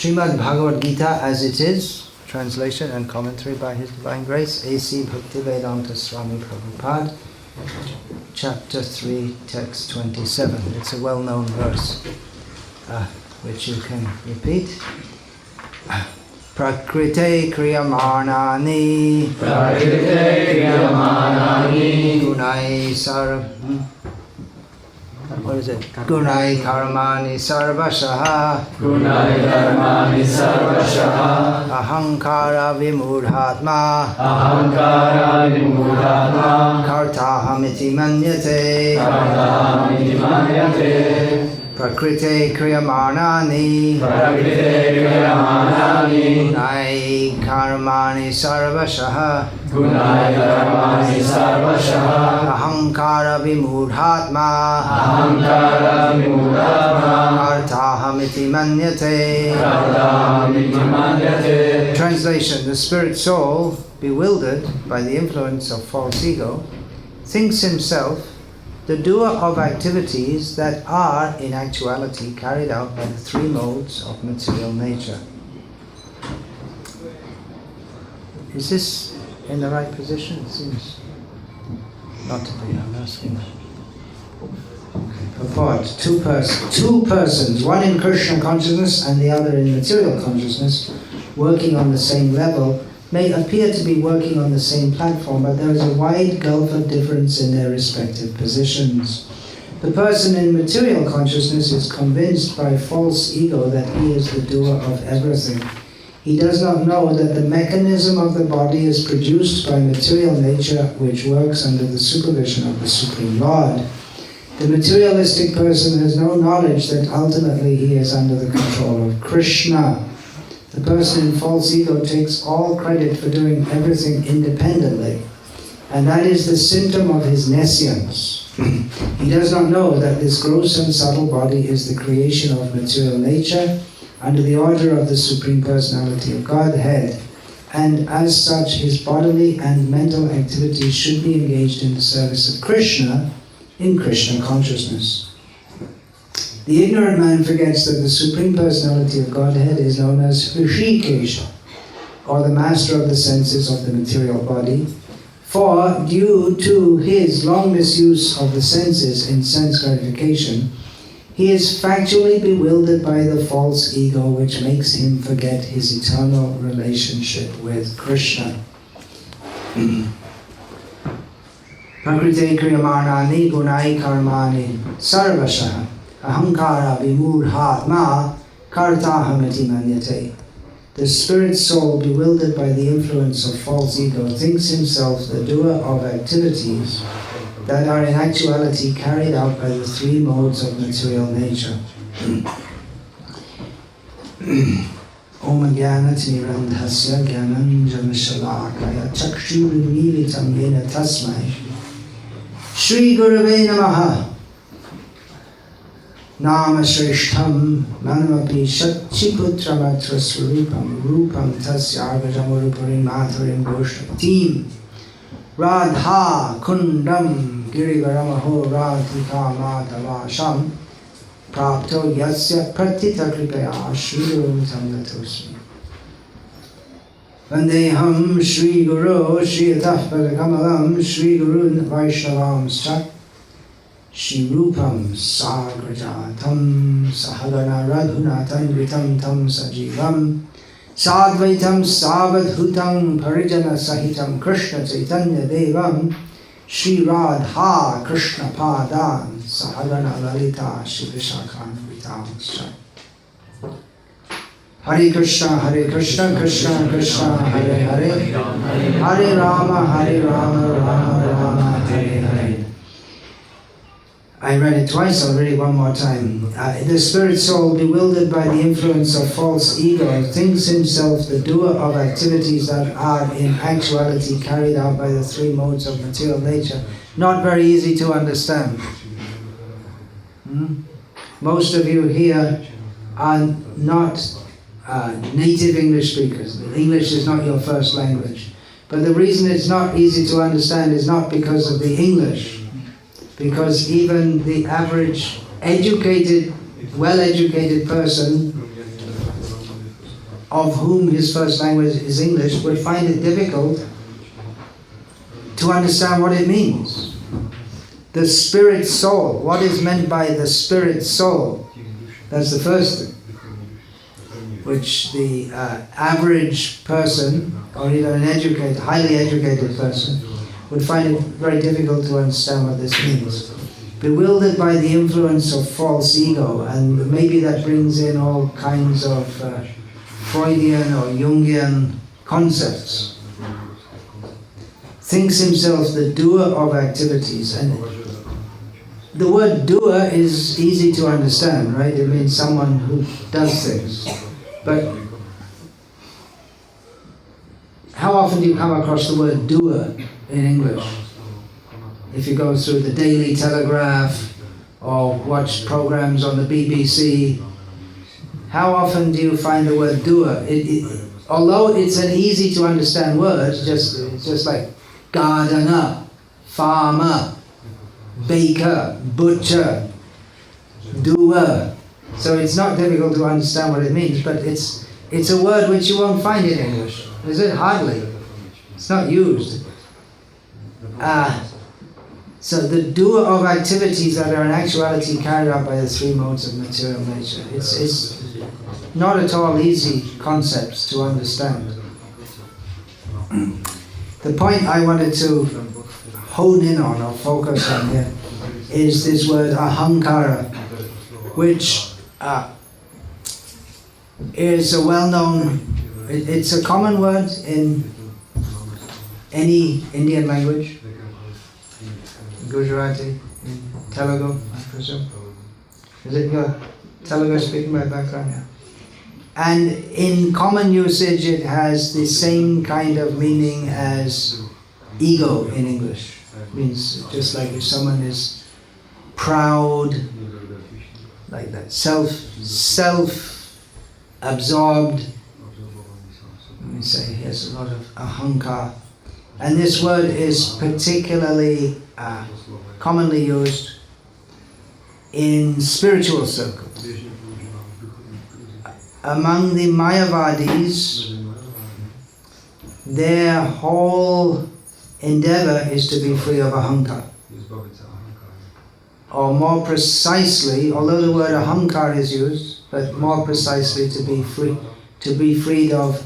Srimad Bhagavad-gita as it is, translation and commentary by His Divine Grace, A.C. Bhakti-Vedanta Swami Prabhupada, Chapter 3, Text 27. It's a well-known verse, which you can repeat. Prakrite kriyamanani gunai sarva. What is it? Gunai karmani sarvashaha. Gunai karmani sarvashaha. Ahankara vimurhatma. Ahankara vimurhatma. Kartahamiti manyate. Kartahamiti manyate. Prakrite kriyamanani. Prakrite kriyamanani. Gunai karmani sarvashaha. Gunai karmani sarvashaha. Ahankara vimurhatma. Ahankara vimurhatma. Kartahamiti manyate. Kartahamiti manyate. Translation: the spirit soul, bewildered by the influence of false ego, thinks himself the doer of activities that are in actuality carried out by the three modes of material nature. Is this in the right position? It seems not to be. I'm asking. Purport: two persons, one in Krishna consciousness and the other in material consciousness, working on the same level, may appear to be working on the same platform, but there is a wide gulf of difference in their respective positions. The person in material consciousness is convinced by false ego that he is the doer of everything. He does not know that the mechanism of the body is produced by material nature, which works under the supervision of the Supreme Lord. The materialistic person has no knowledge that ultimately he is under the control of Krishna. The person in false ego takes all credit for doing everything independently, and that is the symptom of his nescience. He does not know that this gross and subtle body is the creation of material nature under the order of the Supreme Personality of Godhead, and as such his bodily and mental activities should be engaged in the service of Krishna in Krishna consciousness. The ignorant man forgets that the Supreme Personality of Godhead is known as Hrishikesha, or the master of the senses of the material body, for due to his long misuse of the senses in sense gratification, he is factually bewildered by the false ego, which makes him forget his eternal relationship with Krishna. Prakrite kriyamanani gunai karmani sarvashaha. Ahankara vimurhatma kartahamiti manyate. The spirit soul, bewildered by the influence of false ego, thinks himself the doer of activities that are in actuality carried out by the three modes of material nature. Om Jnanatirandhasya Jnananjana Shalakaya Chakshurmilitam Yena Tasmai Shri Gurave Namaha. Nama Shrishtham Manamapi Shachiputramatra Swarupam Rupam Tasya Argajamurupurim Matharim Goshtapatim Radha Kundam Girivaramaho Radhika Madhavasham Prapto Yasya Pratita Kripaya Shrirum Tangatosmi Vandeham Shri Guru Shri Atahpada Kamalam Shri Guru Vaishnavam Sat Shri Rupam Sagrajatam Sahagana Radhunatam Vitam Tam Sajivam Sadvaitam Savadhutam Parijana Sahitam Krishna Chaitanya Devam Shri Radha Krishna Padan Sahagana Lalita Shri Vishakhan Vitam Hare Krishna Krishna Krishna Hare Hare Hare Rama Rama Rama Hare Hare. I read it twice, I'll read it one more time. The spirit soul, bewildered by the influence of false ego, thinks himself the doer of activities that are in actuality carried out by the three modes of material nature. Not very easy to understand. Most of you here are not native English speakers. English is not your first language. But the reason it's not easy to understand is not because of the English. Because even the average educated, well-educated person of whom his first language is English, would find it difficult to understand what it means. The spirit soul. What is meant by the spirit soul? That's the first thing, which the average person, or even an educated, highly educated person, would find it very difficult to understand what this means. Bewildered by the influence of false ego, and maybe that brings in all kinds of Freudian or Jungian concepts. Thinks himself the doer of activities, and the word doer is easy to understand, right? It means someone who does things. But how often do you come across the word doer in English? If you go through the Daily Telegraph or watch programs on the BBC, how often do you find the word doer? Although it's an easy to understand word, it's just like gardener, farmer, baker, butcher, doer. So it's not difficult to understand what it means, but it's a word which you won't find in English. Is it? Hardly. It's not used. So the doer of activities that are in actuality carried out by the three modes of material nature. It's not at all easy concepts to understand. The point I wanted to hone in on or focus on here is this word ahankara, which is a well-known, it's a common word in any Indian language. Gujarati, Telugu, I presume. Is it your Telugu speaking by background? Yeah. And in common usage it has the same kind of meaning as ego in English. It means just like if someone is proud, like that, self-absorbed. Let me say he has a lot of ahankar. And this word is particularly commonly used in spiritual circles. Among the Mayavadis, their whole endeavor is to be free of ahankar. Or more precisely, although the word ahankar is used, but more precisely to be freed of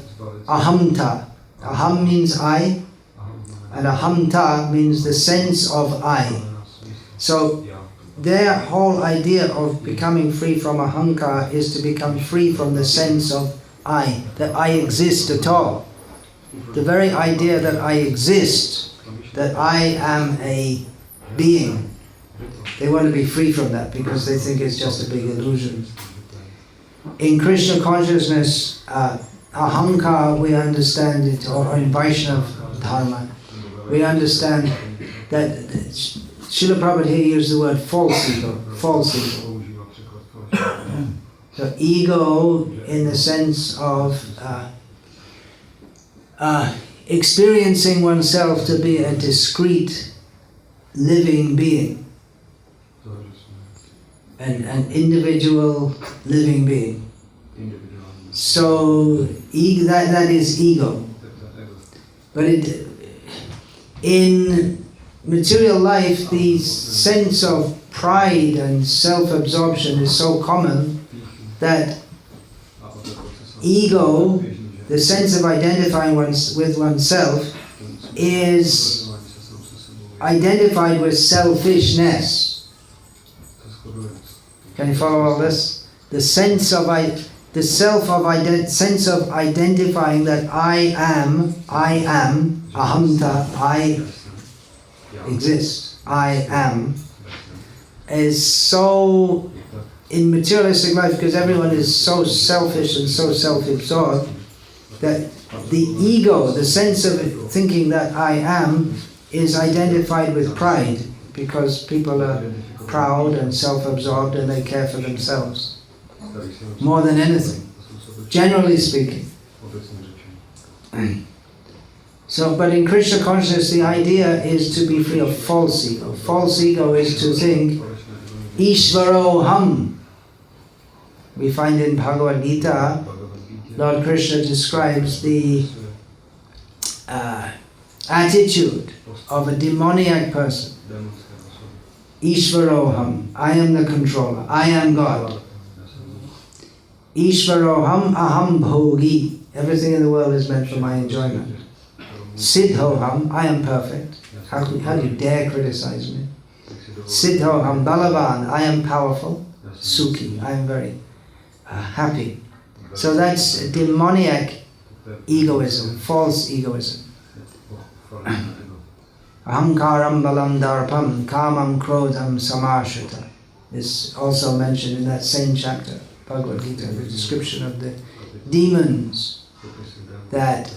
ahamta. Aham means I, and ahamta means the sense of I. So their whole idea of becoming free from ahankar is to become free from the sense of I, that I exist at all. The very idea that I exist, that I am a being, they want to be free from that because they think it's just a big illusion. In Krishna consciousness, ahankar, we understand it, or in Vaishnava dharma, we understand that Srila Prabhupada here used the word false ego. So ego in the sense of experiencing oneself to be a discrete living being, an individual living being. So that is ego. But in material life, the sense of pride and self-absorption is so common that ego, the sense of identifying with oneself, is identified with selfishness. Can you follow all this? The sense of sense of identifying that I am, ahamta, I exist, I am, is so in materialistic life, because everyone is so selfish and so self-absorbed, that the ego, the sense of thinking that I am, is identified with pride, because people are proud and self-absorbed and they care for themselves more than anything, generally speaking. So, but in Krishna consciousness, the idea is to be free of false ego. False ego is to think, Ishvaro Ham. We find in Bhagavad-gita Lord Krishna describes the attitude of a demoniac person. Ishvaroham, I am the controller, I am God. Ishvaroham aham bhogi, everything in the world is meant for my enjoyment. Siddhoham, I am perfect. How do you dare criticize me? Siddhoham balavan, I am powerful. Sukhi, I am very happy. So that's demoniac egoism, false egoism. Ahamkaram balam darpam kamam krodham samarshita is also mentioned in that same chapter, Bhagavad-gita, the description of the demons, that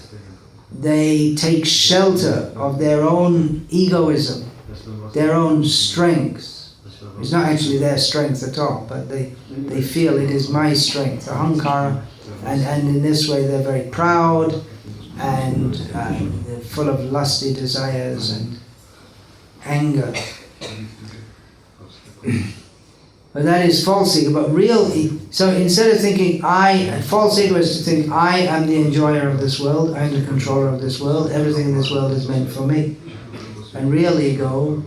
they take shelter of their own egoism, their own strength. It's not actually their strength at all, but they feel it is my strength, ahankara, and in this way they're very proud and they're full of lusty desires and anger. But that is false ego. But real so instead of thinking false ego is to think I am the enjoyer of this world, I am the controller of this world, everything in this world is meant for me. And real ego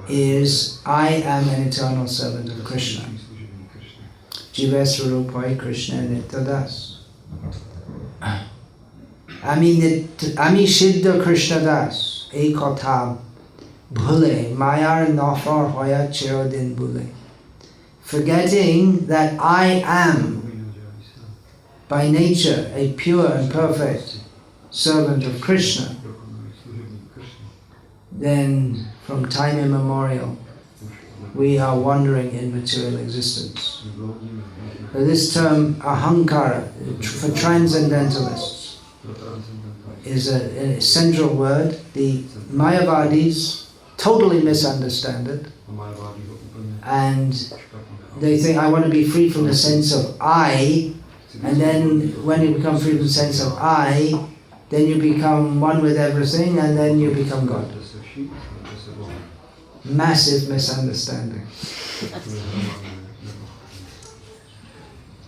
is I am an eternal servant of Krishna. Jivasvarupai Krishna Nityadas. Ami Siddha Krishna Das Ekotha Bhule Mayar Nafar Hoya Chirodin Bhule. Forgetting that I am by nature a pure and perfect servant of Krishna, then from time immemorial we are wandering in material existence. So this term ahankara for transcendentalists is a central word. The Mayavadis totally misunderstand it, and they think I want to be free from the sense of I, and then when you become free from the sense of I, then you become one with everything, and then you become God. Massive misunderstanding.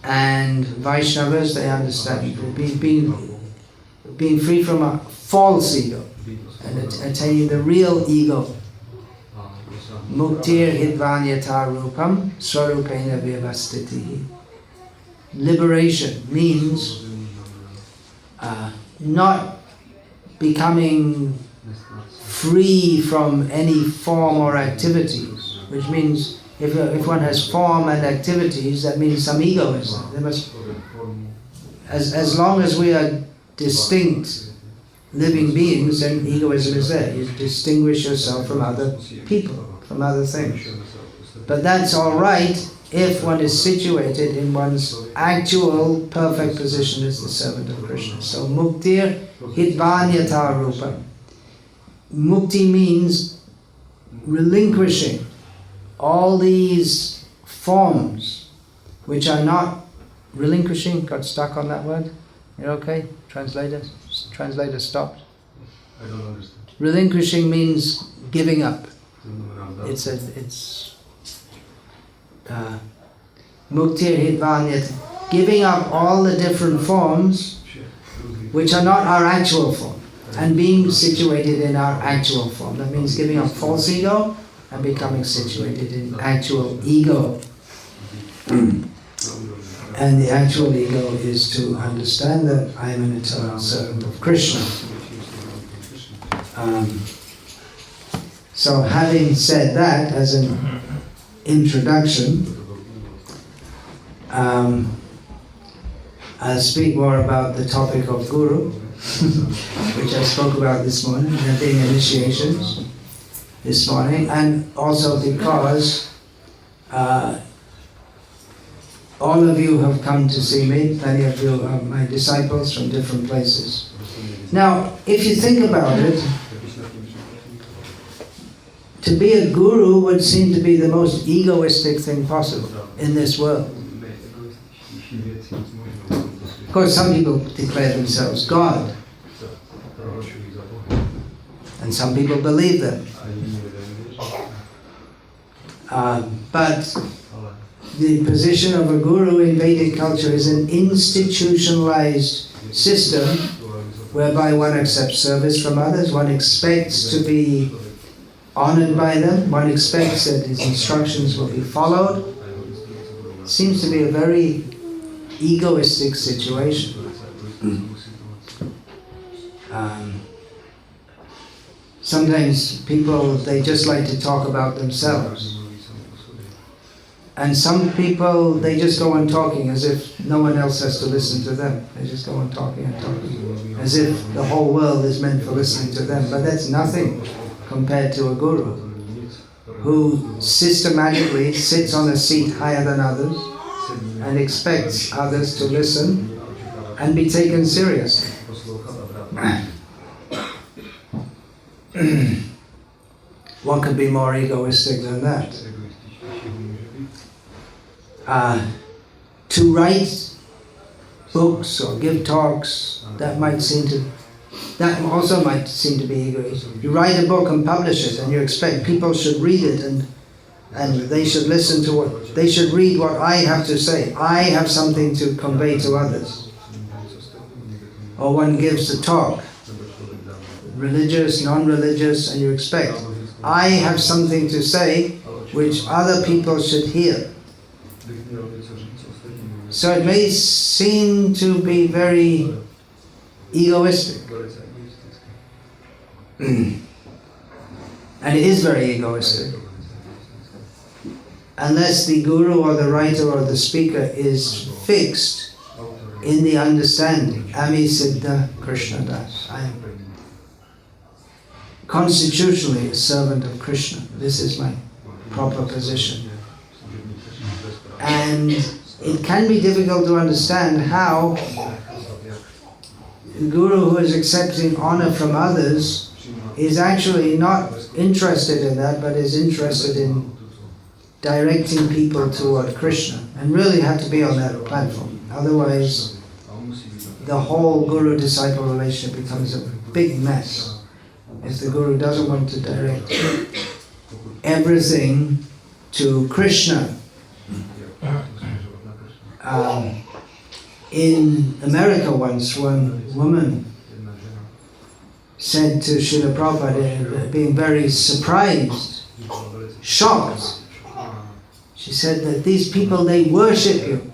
And Vaishnavas, they understand being free from a false ego and attaining the real ego. Muktir hidvanyata rupam swarupena vyavastitihi. Liberation means not becoming free from any form or activities, which means if one has form and activities, that means some ego is there. There must, as long as we are distinct living beings, then egoism is there. You distinguish yourself from other people, from other things. But that's all right if one is situated in one's actual perfect position as the servant of Krishna. So muktir hidvanyata rupa. Mukti means relinquishing all these forms which are not relinquishing. Got stuck on that word? You're okay? Translator stopped. I don't understand. Relinquishing means giving up. It's muktir hidvanyat, giving up all the different forms which are not our actual form, and being situated in our actual form. That means giving up false ego and becoming situated in actual ego. And the actual ego is to understand that I am an eternal servant of Krishna. So having said that as an introduction, I'll speak more about the topic of Guru, which I spoke about this morning, there being initiations this morning, and also because all of you have come to see me, many of you are my disciples from different places. Now, if you think about it, to be a guru would seem to be the most egoistic thing possible in this world. Of course, some people declare themselves God, and some people believe them. But the position of a guru in Vedic culture is an institutionalized system whereby one accepts service from others, one expects to be honored by them, one expects that his instructions will be followed. Seems to be a very egoistic situation. Sometimes people, they just like to talk about themselves. And some people, they just go on talking as if no one else has to listen to them. They just go on talking and talking, as if the whole world is meant for listening to them. But that's nothing compared to a guru, who systematically sits on a seat higher than others and expects others to listen and be taken seriously. What could be more egoistic than that? To write books or give talks, that also might seem to be egoistic. You write a book and publish it, and you expect people should read it and they should listen to what they should read what I have to say. I have something to convey to others. Or one gives a talk, religious, non-religious, and you expect I have something to say which other people should hear. So it may seem to be very egoistic. And it is very egoistic. Unless the guru or the writer or the speaker is fixed in the understanding, Ami Siddha Krishna Das. I am constitutionally a servant of Krishna. This is my proper position. And it can be difficult to understand how the guru who is accepting honor from others is actually not interested in that, but is interested in directing people toward Krishna, and really have to be on that platform. Otherwise, the whole guru-disciple relationship becomes a big mess. If the guru doesn't want to direct everything to Krishna. In America once, one woman said to Srila Prabhupada, being very surprised, shocked, she said that these people, they worship you.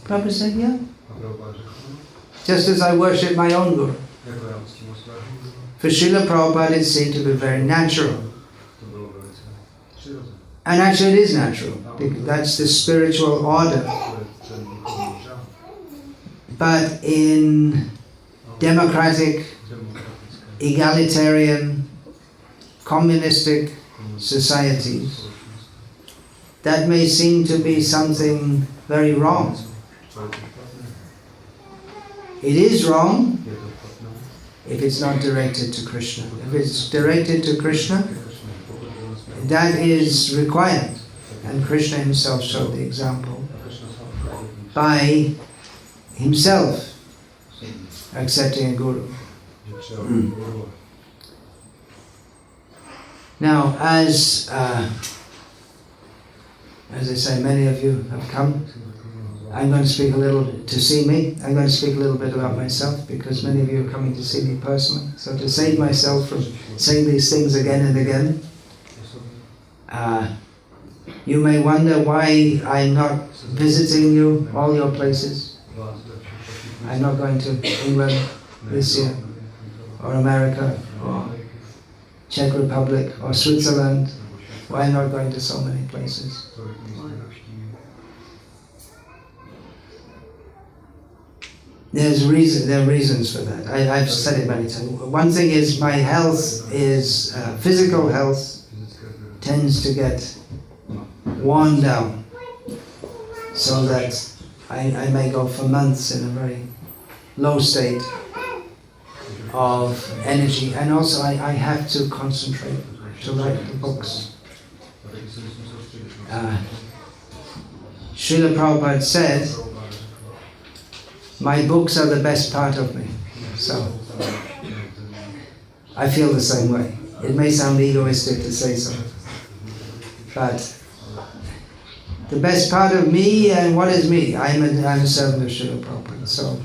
Prabhupada said, yeah. Just as I worship my own guru. For Srila Prabhupada it seemed to be very natural. And actually it is natural, because that's the spiritual order. But in democratic, egalitarian, communistic societies, that may seem to be something very wrong. It is wrong if it's not directed to Krishna. If it's directed to Krishna, that is required. And Krishna himself showed the example by himself accepting a guru. Now, as I say, many of you have come. I'm going to speak a little to see me. I'm going to speak a little bit about myself, because many of you are coming to see me personally. So to save myself from saying these things again and again, you may wonder why I'm not visiting you, all your places. I'm not going to England this year, or America, or Czech Republic, or Switzerland. Why am I not going to so many places? There are reasons for that. I've said it many times. One thing is my health is, physical health tends to get worn down, so that I may go for months in a very low state of energy, and also I have to concentrate to write the books. Srila Prabhupada said, my books are the best part of me. So, I feel the same way. It may sound egoistic to say so, but the best part of me, and what is me? I'm a servant of Srila Prabhupada. So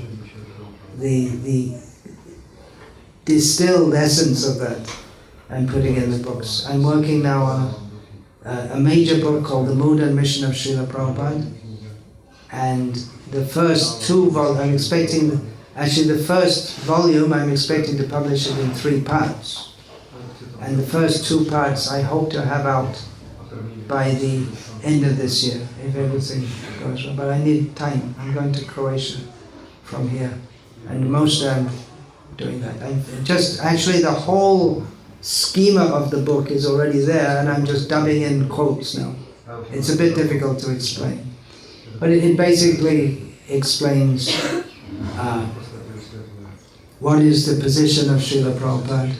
the distilled essence of that I'm putting in the books. I'm working now on a major book called The Mood and Mission of Srila Prabhupada, and the first two volumes, I'm expecting, actually the first volume I'm expecting to publish it in 3 parts, and the first 2 parts I hope to have out by the end of this year, if everything goes well. But I need time. I'm going to Croatia from here, and mostly I'm doing that. Actually the whole schema of the book is already there, and I'm just dubbing in quotes now. It's a bit difficult to explain, but it basically explains what is the position of Srila Prabhupada,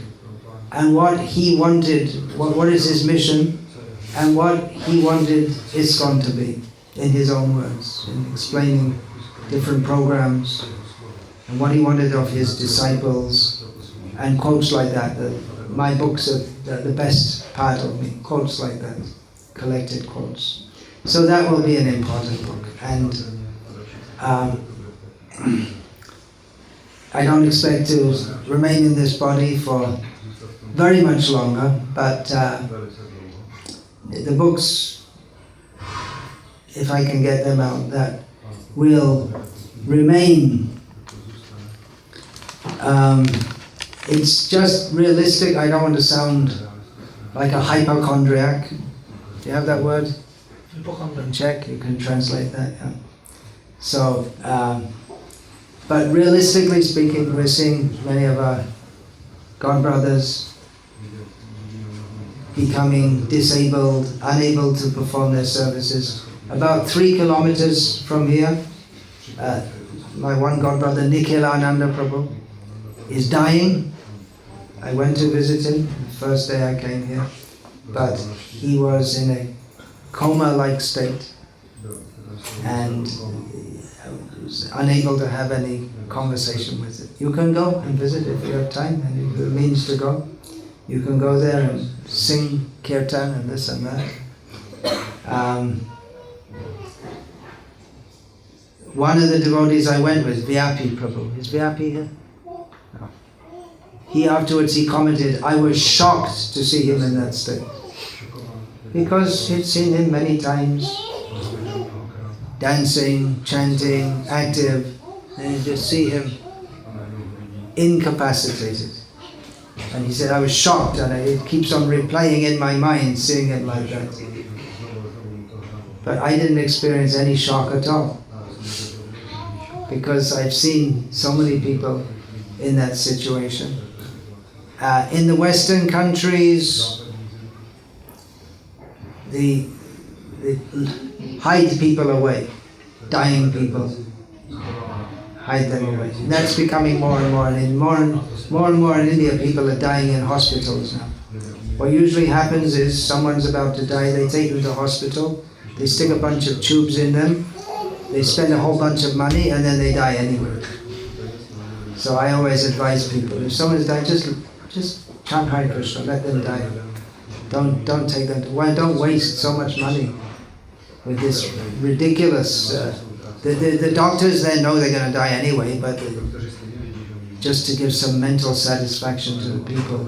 and what he wanted, what is his mission, and what he wanted ISKCON to be, in his own words, in explaining different programs, and what he wanted of his disciples, and quotes like that. My books are the best part of me, quotes like that, collected quotes. So that will be an important book, and I don't expect to remain in this body for very much longer, but the books, if I can get them out, that will remain. It's just realistic. I don't want to sound like a hypochondriac. Do you have that word? In Czech, you can translate that. Yeah. So, but realistically speaking, we're seeing many of our God brothers becoming disabled, unable to perform their services. About 3 kilometers from here, my one God brother, Nikhilananda Prabhu, is dying. I went to visit him the first day I came here, but he was in a coma-like state and was unable to have any conversation with it. You can go and visit if you have time and if you have means to go. You can go there and sing kirtan and this and that. One of the devotees I went with, Vyapi Prabhu. Is Vyapi here? No. He afterwards commented, I was shocked to see him in that state. Because he'd seen him many times, dancing, chanting, active, and you just see him incapacitated. And he said, I was shocked, and it keeps on replaying in my mind, seeing him like that. But I didn't experience any shock at all, because I've seen so many people in that situation. In the Western countries, they hide people away, dying people, hide them away. And that's becoming more and more, and more and more in India, people are dying in hospitals now. What usually happens is someone's about to die, they take them to hospital, they stick a bunch of tubes in them, they spend a whole bunch of money, and then they die anyway. So I always advise people, if someone's dying, just chant Hare Krishna, let them die. Don't take them to, don't waste so much money with this ridiculous, the doctors, they know they're going to die anyway, but just to give some mental satisfaction to the people,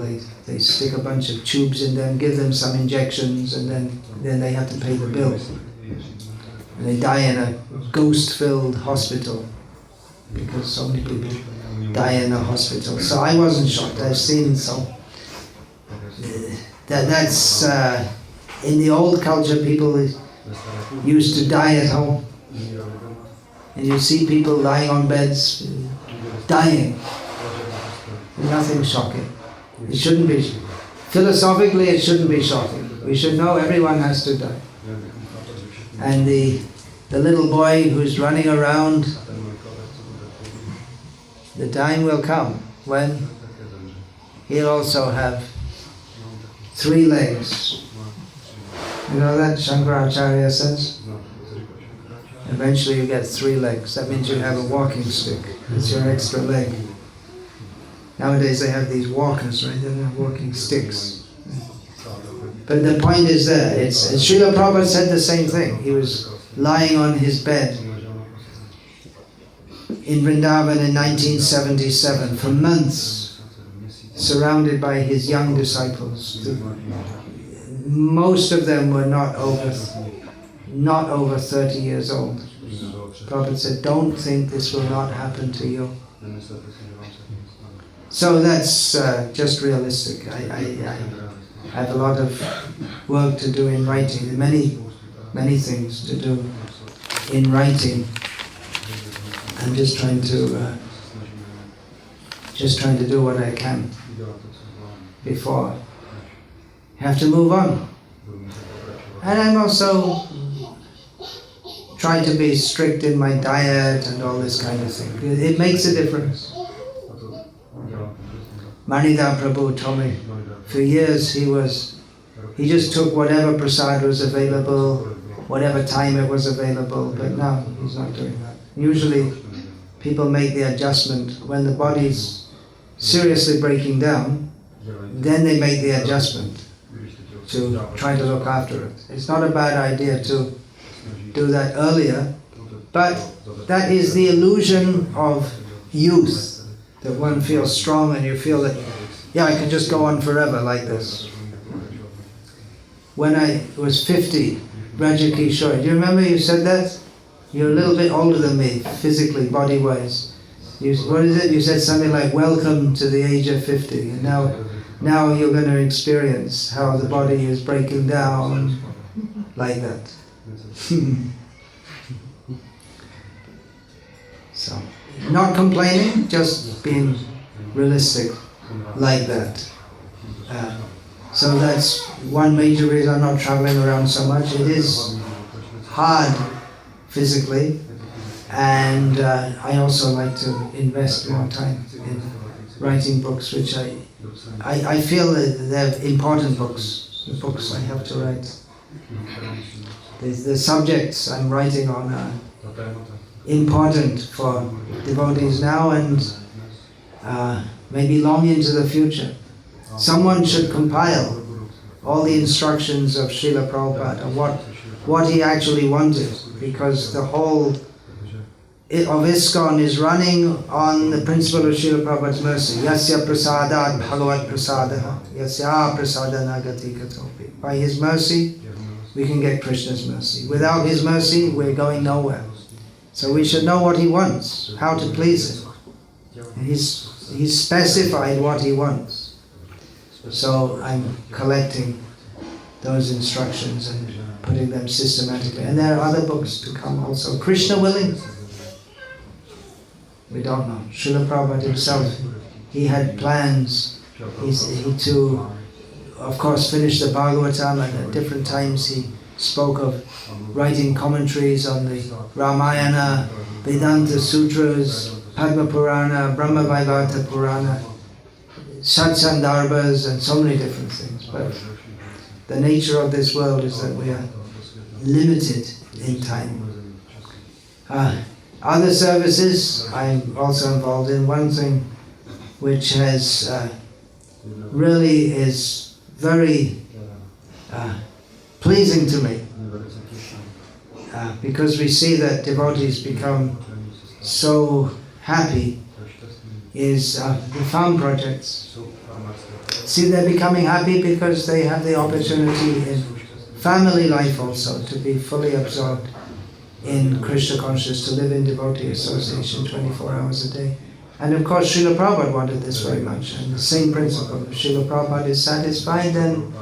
they stick a bunch of tubes in them, give them some injections, and then they have to pay the bill. And they die in a ghost-filled hospital, because so many people die in a hospital. So I wasn't shocked. I've seen that's in the old culture, people used to die at home, and you see people lying on beds, dying. Nothing shocking. It shouldn't be. Philosophically, it shouldn't be shocking. We should know everyone has to die. And the little boy who's running around, the time will come when he'll also have 3 legs. You know that Shankaracharya says? Eventually you get 3 legs. That means you have a walking stick. It's your extra leg. Nowadays they have these walkers, right? They have walking sticks. But the point is there. Srila Prabhupada said the same thing. He was lying on his bed in Vrindavan in 1977 for months, surrounded by his young disciples. Most of them were not over 30 years old. Prabhupada said, don't think this will not happen to you. So that's just realistic. I have a lot of work to do in writing, many things to do in writing. I'm just trying to do what I can before I have to move on. And I'm also trying to be strict in my diet and all this kind of thing. It makes a difference. Manida Prabhu told me, for years he just took whatever prasad was available, whatever time it was available, but now he's not doing that. Usually people make the adjustment when the body's seriously breaking down, then they make the adjustment to try to look after it. It's not a bad idea to do that earlier, but that is the illusion of youth, that one feels strong and you feel that, yeah, I can just go on forever like this. When I was 50, Raja Kishore, do you remember you said that? You're a little bit older than me, physically, body-wise. What is it? You said something like, welcome to the age of 50. And now you're going to experience how the body is breaking down like that. So, not complaining, just being realistic like that. So that's one major reason I'm not traveling around so much. It is hard physically, and I also like to invest more time in writing books, which I feel that they're important books, the books I have to write. The subjects I'm writing on are important for devotees now and maybe long into the future. Someone should compile all the instructions of Srila Prabhupada and what he actually wanted, because the whole of ISKCON is running on the principle of Srila Prabhupada's mercy. Yasya prasadat bhagavat prasadaha, yasya prasadana gati katopi. By his mercy, we can get Krishna's mercy. Without his mercy, we're going nowhere. So we should know what he wants, how to please him. And he's specified what he wants. So I'm collecting those instructions and putting them systematically. And there are other books to come also. Krishna willing? We don't know. Srila Prabhupada himself, he had plans. He to, of course, finish the Bhagavatam, and at different times he spoke of writing commentaries on the Ramayana, Vedanta Sutras, Padma Purana, Brahma Vaivarta Purana, Satsandarbhas, and so many different things. But the nature of this world is that we are limited in time. Other services I'm also involved in. One thing which has really is very pleasing to me, because we see that devotees become so happy, is the farm projects. See, they're becoming happy because they have the opportunity in family life also to be fully absorbed in Krishna consciousness, to live in devotee association 24 hours a day. And of course Srila Prabhupada wanted this very much, and the same principle. If Srila Prabhupada is satisfied, then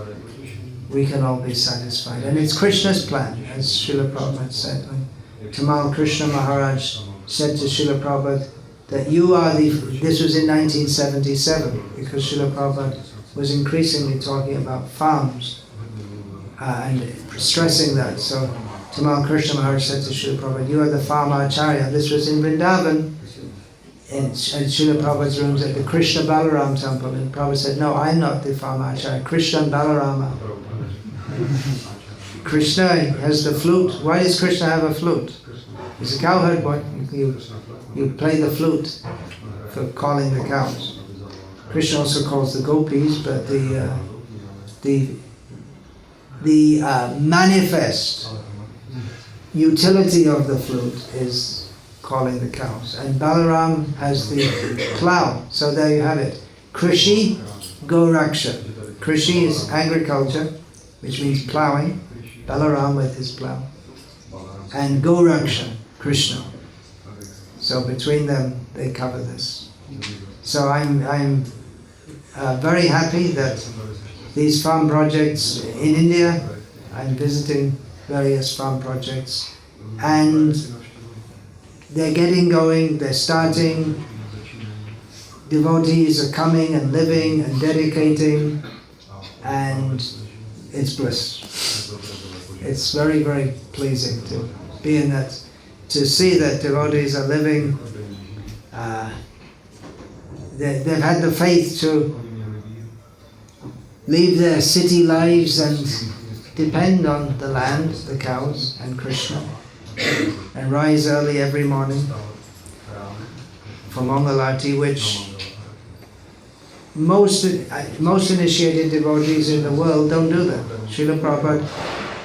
we can all be satisfied. And it's Krishna's plan, as Srila Prabhupada said. When Tamal Krishna Maharaj said to Srila Prabhupada that you are this was in 1977, because Srila Prabhupada was increasingly talking about farms and stressing that. So Tamal Krishna Maharaj said to Srila Prabhupada, you are the farmer acharya. This was in Vrindavan, in Srila Prabhupada's rooms at the Krishna Balaram temple. And Prabhupada said, no, I'm not the farmer acharya, Krishna and Balarama. Krishna has the flute. Why does Krishna have a flute? He's a cowherd boy. You play the flute for calling the cows. Krishna also calls the gopis, but the the manifest utility of the flute is calling the cows. And Balaram has the plow. So there you have it. Krishi, Goraksha. Krishi is agriculture, which means plowing. Balaram with his plow. And Goraksha, Krishna. So between them, they cover this. So I'm very happy that these farm projects in India, I'm visiting various farm projects, and they're getting going, they're starting, devotees are coming and living and dedicating, and it's bliss. It's very, very pleasing to be in that, to see that devotees are living. They've had the faith to leave their city lives and depend on the land, the cows, and Krishna, and rise early every morning for Mangalarti, which most initiated devotees in the world don't do that. Srila Prabhupada,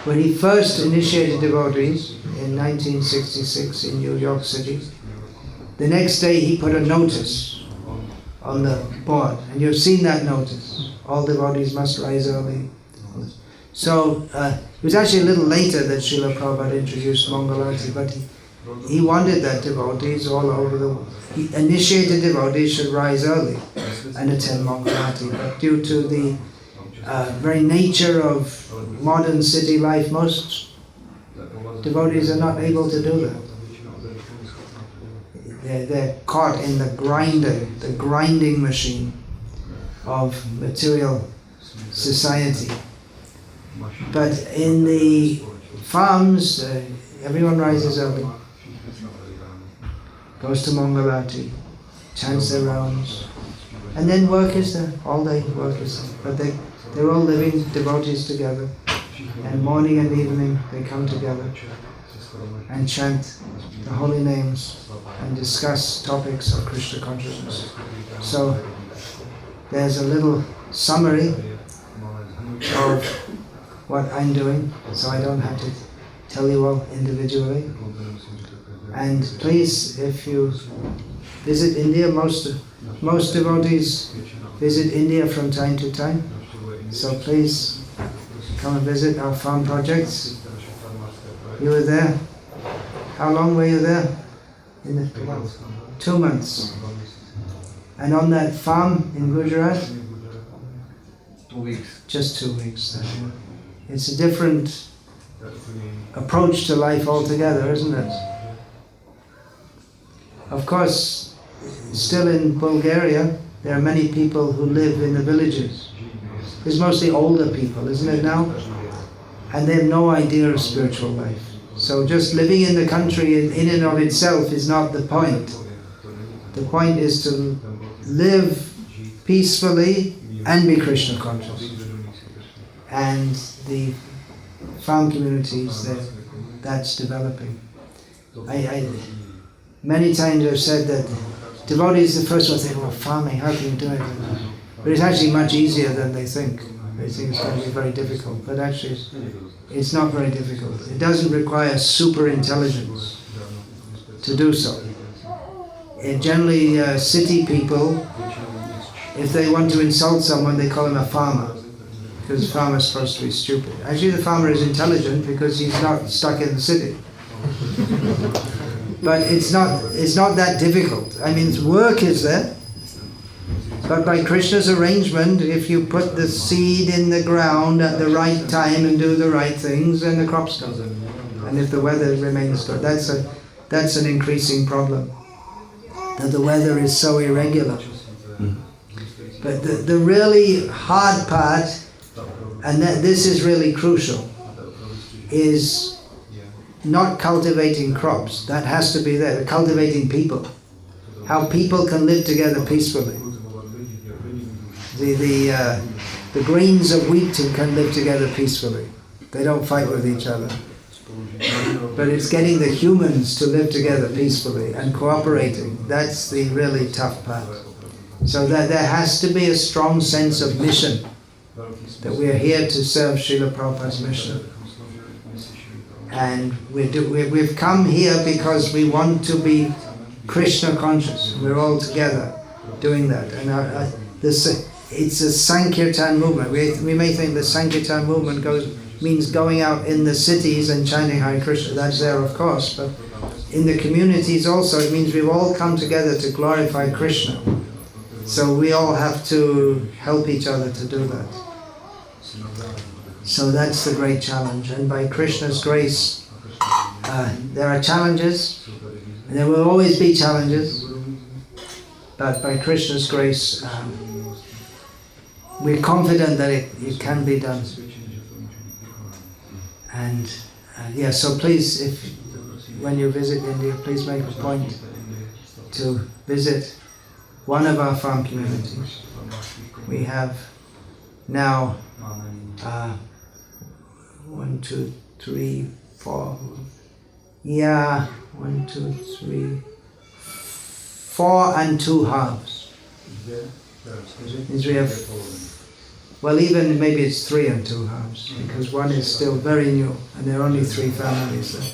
when he first initiated devotees in 1966 in New York City, the next day he put a notice on the board, and you've seen that notice. All devotees must rise early. So it was actually a little later that Srila Prabhupada introduced Mangalarti, but he wanted that devotees all over the world, initiated devotees should rise early and attend Mangalarti. But due to the very nature of modern city life, most devotees are not able to do that. They're caught in the grinding machine of material society. But in the farms, everyone rises early, goes to Mangalarti, chants their rounds, and then work is there, all day work is there. But they're all living devotees together, and morning and evening they come together and chant the holy names and discuss topics of Krishna consciousness. So there's a little summary of what I'm doing, so I don't have to tell you all individually. And please, if you visit India, most devotees visit India from time to time. So please come and visit our farm projects. You were there. How long were you there? 2 months. And on that farm in Gujarat? 2 weeks. Just 2 weeks. It's a different approach to life altogether, isn't it? Of course, still in Bulgaria, there are many people who live in the villages. It's mostly older people, isn't it now? And they have no idea of spiritual life. So just living in the country in and of itself is not the point. The point is to live peacefully and be Krishna conscious. And the farm communities, that's developing. I many times I've said that devotees, the first one say, well, farming, how can you do it? But it's actually much easier than they think. They think it's going to be very difficult, but actually it's not very difficult. It doesn't require super intelligence to do so. And generally, city people, if they want to insult someone, they call him a farmer, because the farmer is supposed to be stupid. Actually, the farmer is intelligent because he's not stuck in the city. But it's not that difficult. I mean, work is there. But by Krishna's arrangement, if you put the seed in the ground at the right time and do the right things, then the crops come. And if the weather remains good, that's an increasing problem. That the weather is so irregular. But the really hard part, and this is really crucial, is not cultivating crops. That has to be there. Cultivating people. How people can live together peacefully. The grains of wheat can live together peacefully. They don't fight with each other. But it's getting the humans to live together peacefully and cooperating. That's the really tough part. So that there has to be a strong sense of mission that we're here to serve Srila Prabhupada's mission. And we've come here because we want to be Krishna conscious. We're all together doing that. And it's a Sankirtan movement. We may think the Sankirtan movement means going out in the cities and chanting Hare Krishna. That's there, of course. But in the communities also, it means we've all come together to glorify Krishna. So we all have to help each other to do that. So that's the great challenge. And by Krishna's grace, there are challenges. And there will always be challenges. But by Krishna's grace, we're confident that it can be done. And so please, when you visit India, please make a point to visit one of our farm communities. We have now 1, 2, 3, 4. 1, 2, 3, 4 and 2 halves. Means we have, well, even maybe it's 3 and 2 halves, because one is still very new, and there are only 3 families there.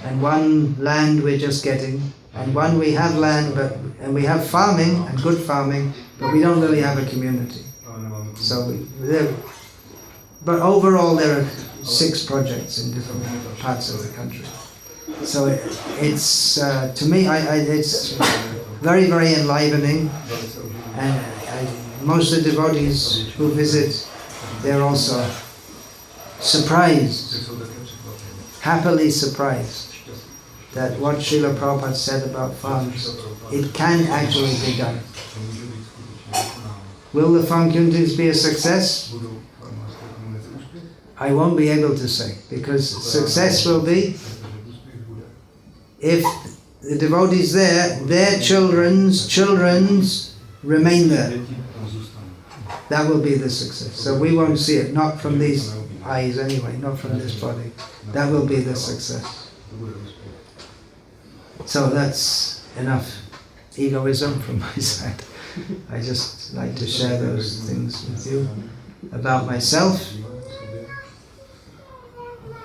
And one land we're just getting, and one we have land, and we have farming and good farming, but we don't really have a community. So but overall there are 6 projects in different parts of the country. So it's to me, it's very, very enlivening, and most of the devotees who visit, they're also surprised, happily surprised, that what Srila Prabhupada said about farms, it can actually be done. Will the farm communities be a success? I won't be able to say, because success will be if the devotees there, their children's remain there. That will be the success. So we won't see it, not from these eyes anyway, not from this body. That will be the success. So that's enough egoism from my side. I just like to share those things with you about myself.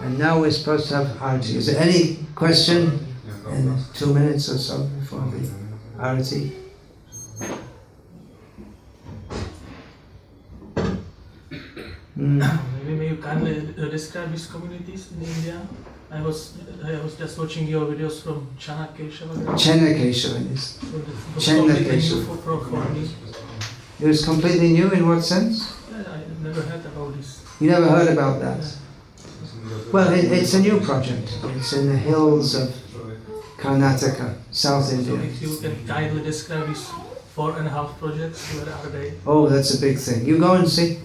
And now we're supposed to have Arati. Is there any question in 2 minutes or so before the Arati? Maybe you can describe these communities in India. I was just watching your videos from Chanakeshwar. Chanakeshwar is. It was completely new in what sense? I never heard about this. You never heard about that? Well, it's a new project. It's in the hills of Karnataka, South India. So if you can kindly describe these 4.5 projects, where are they? Oh, that's a big thing. You go and see.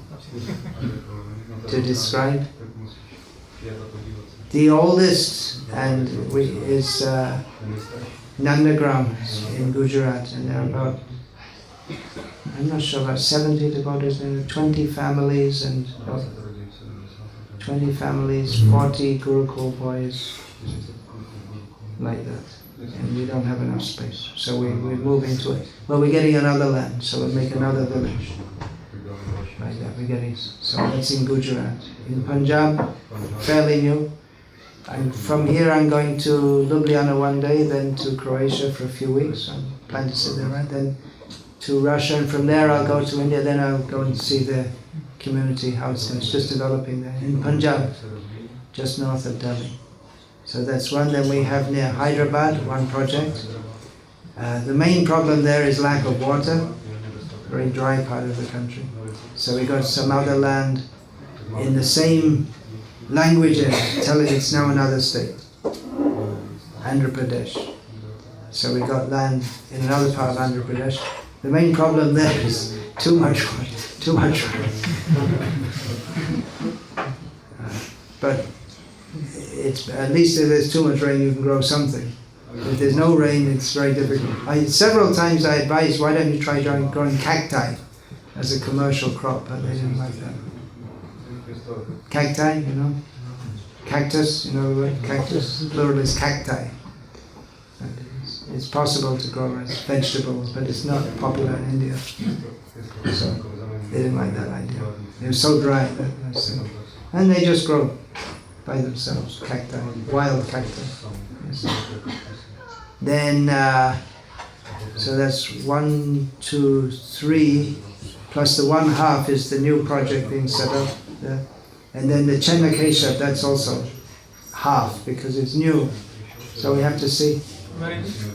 To describe. The oldest is Nandagram in Gujarat, and there are about, I'm not sure, about 70 devotees, there are 20 families, and 40 Gurukul boys, like that. And we don't have enough space, so we're moving to it. Well, we're getting another land, so we'll make another village. Like that, so that's in Gujarat. In Punjab, fairly new. From here I'm going to Ljubljana one day, then to Croatia for a few weeks. I plan to sit there, right? Then to Russia, and from there I'll go to India, then I'll go and see the community, how it's just developing there. In Punjab, just north of Delhi. So that's one. Then we have near Hyderabad, one project. The main problem there is lack of water, very dry part of the country. So we got some other land in the same language area, tell it it's now another state, Andhra Pradesh. So we got land in another part of Andhra Pradesh. The main problem there is too much rain. But it's, at least if there's too much rain, you can grow something. If there's no rain, it's very difficult. Several times I advised, why don't you try growing cacti as a commercial crop, but they didn't like that. Cacti, you know? Cactus, you know the word? Cactus, plural is cacti. It's possible to grow as vegetables, but it's not popular in India. So They didn't like that idea. They were so dry. And they just grow by themselves, cacti, wild cacti. Yes. Then, so that's 1, 2, 3, plus the 1/2 is the new project being set up. And then the Chennakeshav, that's also half because it's new. So we have to see. Where is it?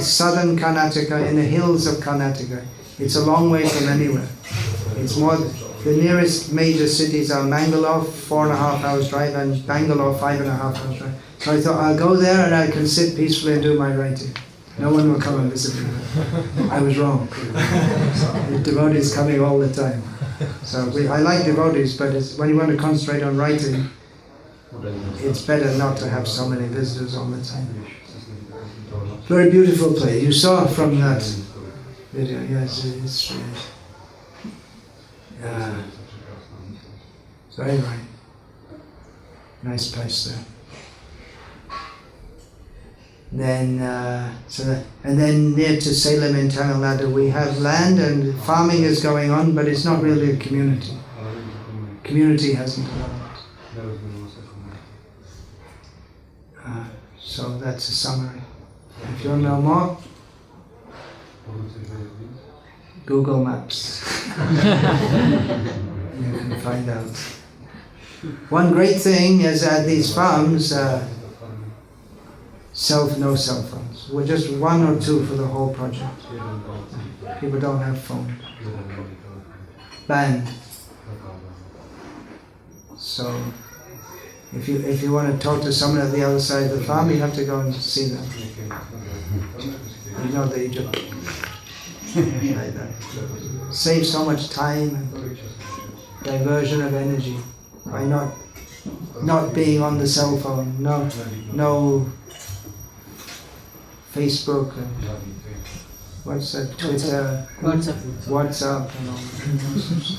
Southern Karnataka, in the hills of Karnataka. It's a long way from anywhere. It's more. The nearest major cities are Mangalore, 4.5 hours drive, and Bangalore, 5.5 hours drive. So I thought I'll go there and I can sit peacefully and do my writing. No one will come and visit me. I was wrong. The devotees coming all the time. So I like devotees, but when you want to concentrate on writing, it's better not to have so many visitors all the time. Very beautiful place. You saw from that video, yes, it's very right. Nice place there. Then, and then near to Salem in Tamil Nadu, we have land and farming is going on, but it's not really a community. Community hasn't developed. So that's a summary. If you want to know more, Google Maps. You can find out. One great thing is at these farms, no cell phones. We're just 1 or 2 for the whole project. People don't have phones. Banned. So if you want to talk to someone at the other side of the farm, you have to go and see them. You know that you do. Like that. Save so much time and diversion of energy by not being on the cell phone. No Facebook and what's that? Twitter, WhatsApp and all that.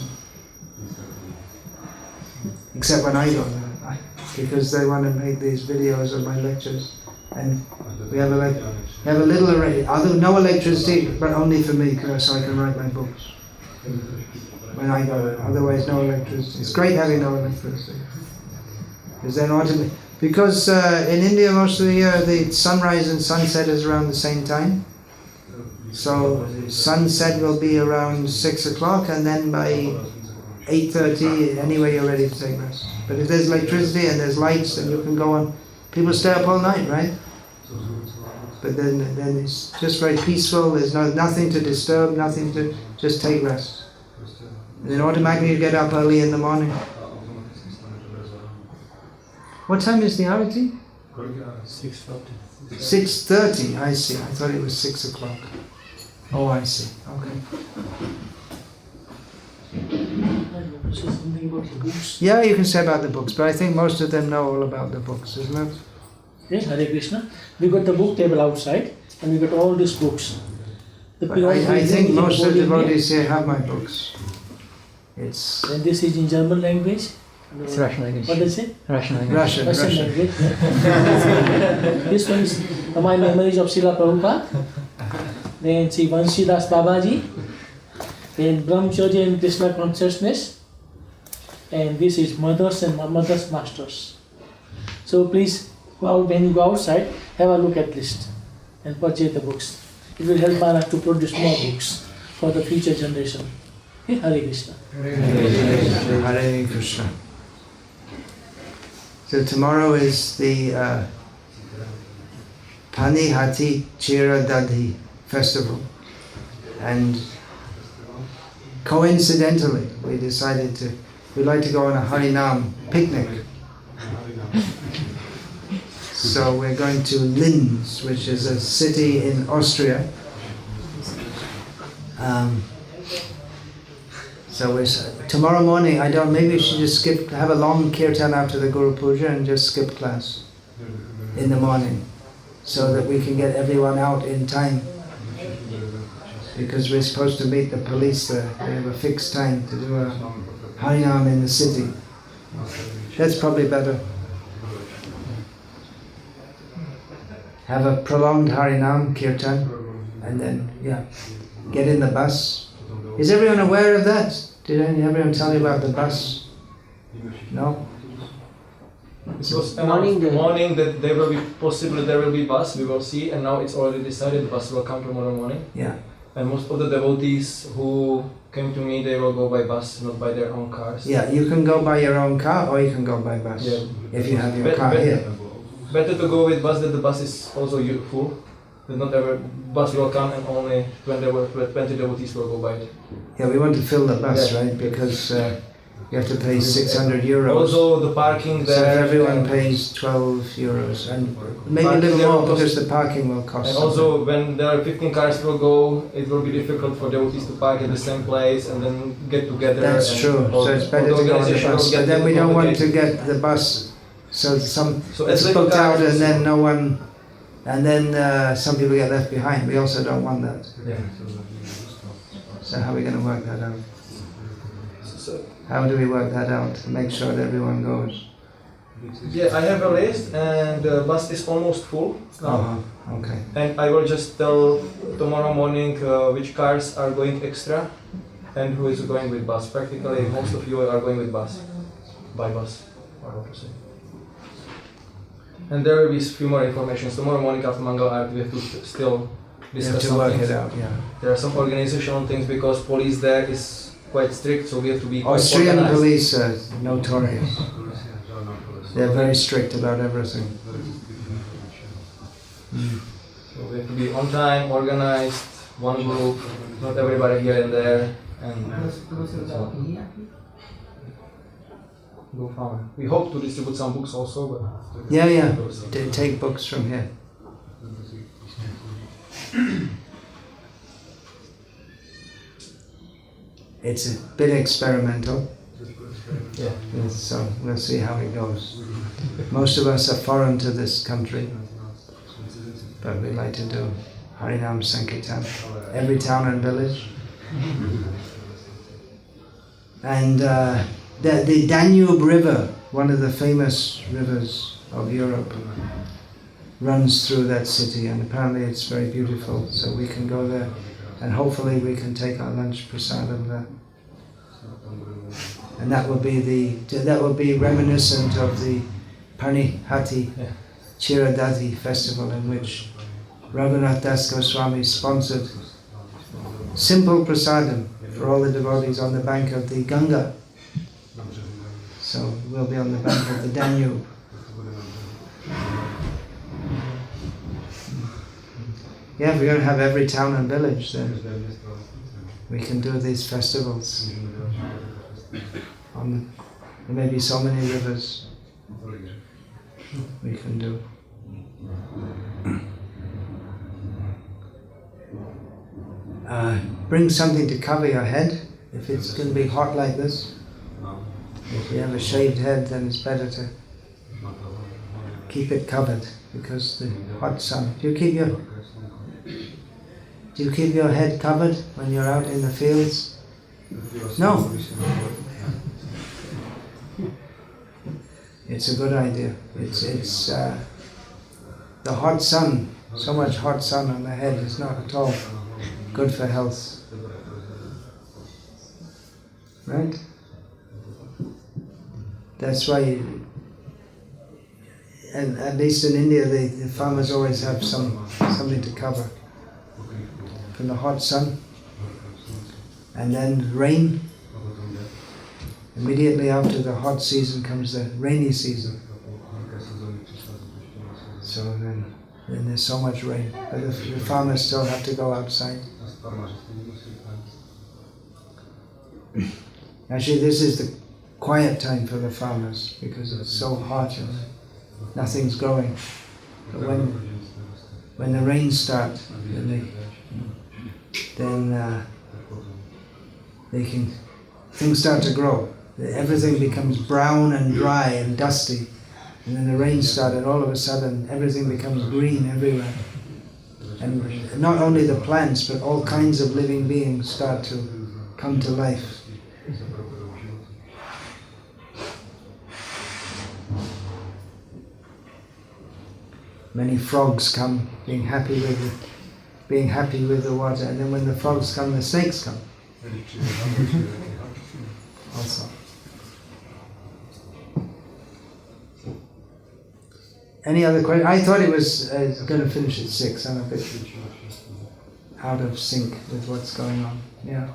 Except when I go there, because they want to make these videos of my lectures, and we have a little array. No electricity, but only for me, so I can write my books. When I go there, otherwise no electricity. It's great having no electricity, because in India most of the year the sunrise and sunset is around the same time. So sunset will be around 6 o'clock, and then by 8:30 anyway you're ready to take rest. But if there's electricity and there's lights, then you can go on. People stay up all night, right? But then it's just very peaceful. There's nothing to disturb, nothing to just take rest. And then automatically you get up early in the morning. What time is the Arati? 6:30. 6:30, I see. I thought it was 6 o'clock. Oh, I see. Okay. Say something about the books. Yeah, you can say about the books, but I think most of them know all about the books, isn't it? Yes, Hare Krishna. We got the book table outside and we got all these books. I think most of the devotees here have my books. And this is in German language. It's Russian language. What is it? Russian language. Russian. Language. This one is My Memories of Srila Prabhupada. Then see Vansidas Babaji. Then Brahmacharya and Krishna Consciousness. And this is Mothers and Mothers Masters. So please, when you go outside, have a look at this and purchase the books. It will help Maharaj to produce more books for the future generation. Okay? Hare Krishna. Hare Krishna. So tomorrow is the Panihati Chira Dadhi festival, and coincidentally we'd like to go on a Harinam picnic. So we're going to Linz, which is a city in Austria. So tomorrow morning, maybe we should just have a long kirtan after the Guru Puja and just skip class in the morning, so that we can get everyone out in time. Because we're supposed to meet the police there. We have a fixed time to do a Harinam in the city. That's probably better. Have a prolonged Harinam kirtan, and then get in the bus Is everyone aware of that? Did everyone tell you about the bus? No? It was morning that there will be possibly there will be bus, we will see, and now it's already decided the bus will come tomorrow morning. Yeah. And most of the devotees who came to me, they will go by bus, not by their own cars. Yeah, you can go by your own car or you can go by bus. Yeah. If you have your car here. Better to go with bus, that the bus is also full. That not every bus will come and only 20 devotees will go by it. Yeah, we want to fill the bus, Yeah. right? Because you have to pay 600 euros. Also the parking So there. everyone pays 12 euros and maybe a Parking little there more will because the parking will cost. And also when there are 15 cars will go, it will be difficult for devotees to park at the same place and then get together. That's and true. So it's better to go on the bus. But then we don't want to get the bus. So it's booked out and then no one, and then some people get left behind. We also don't want that. Yeah. So how are we going to work that out? So, How do we work that out to make sure that everyone goes? yeah, I have a list and the bus is almost full now. Okay. And I will just tell tomorrow morning which cars are going extra and who is going with bus. Practically most of you are going with bus, by bus, I want to say. And there will be few more information. Tomorrow morning after Mangal Arati we have to still You have discuss to some work things. it out, yeah. There are some organizational things because police there is quite strict, so we have to be quite Austrian organized. police are notorious. They're very strict about everything. So we have to be on time, organized, one group, not everybody here and there, and so go far. We hope to distribute some books also, but Yeah. Take books from here. It's a bit experimental, yeah. so we'll see how it goes. Most of us are foreign to this country, but we like to do Harinam Sankirtan, every town and village. And the Danube River, one of the famous rivers of Europe, runs through that city, and apparently it's very beautiful, so we can go there and hopefully we can take our lunch prasadam there. And that will be reminiscent of the Panihati Chiradati festival, in which Raghunath Das Goswami sponsored simple prasadam for all the devotees on the bank of the Ganga. So we'll be on the bank of the Danube. Yeah, if we're going to have every town and village, then we can do these festivals. There may be so many rivers we can do. Bring something to cover your head if it's going to be hot like this. If you have a shaved head, then it's better to keep it covered because the hot sun. Do you keep your head covered when you're out in the fields? No. It's a good idea. It's the hot sun. So much hot sun on the head is not at all good for health. Right? That's why, at least in India, the farmers always have something to cover from the hot sun, and then rain. Immediately after the hot season comes the rainy season. So then there's so much rain, but the farmers still have to go outside. Actually, this is the quiet time for the farmers because it's so hot and nothing's growing. But when the rains start, then things start to grow. Everything becomes brown and dry and dusty, and then the rains start, and all of a sudden everything becomes green everywhere. And not only the plants, but all kinds of living beings start to come to life. Many frogs come, being happy with the water, and then when the frogs come, the snakes come. Also. Any other question? I thought it was going to finish at 6. I'm a bit out of sync with what's going on. Yeah.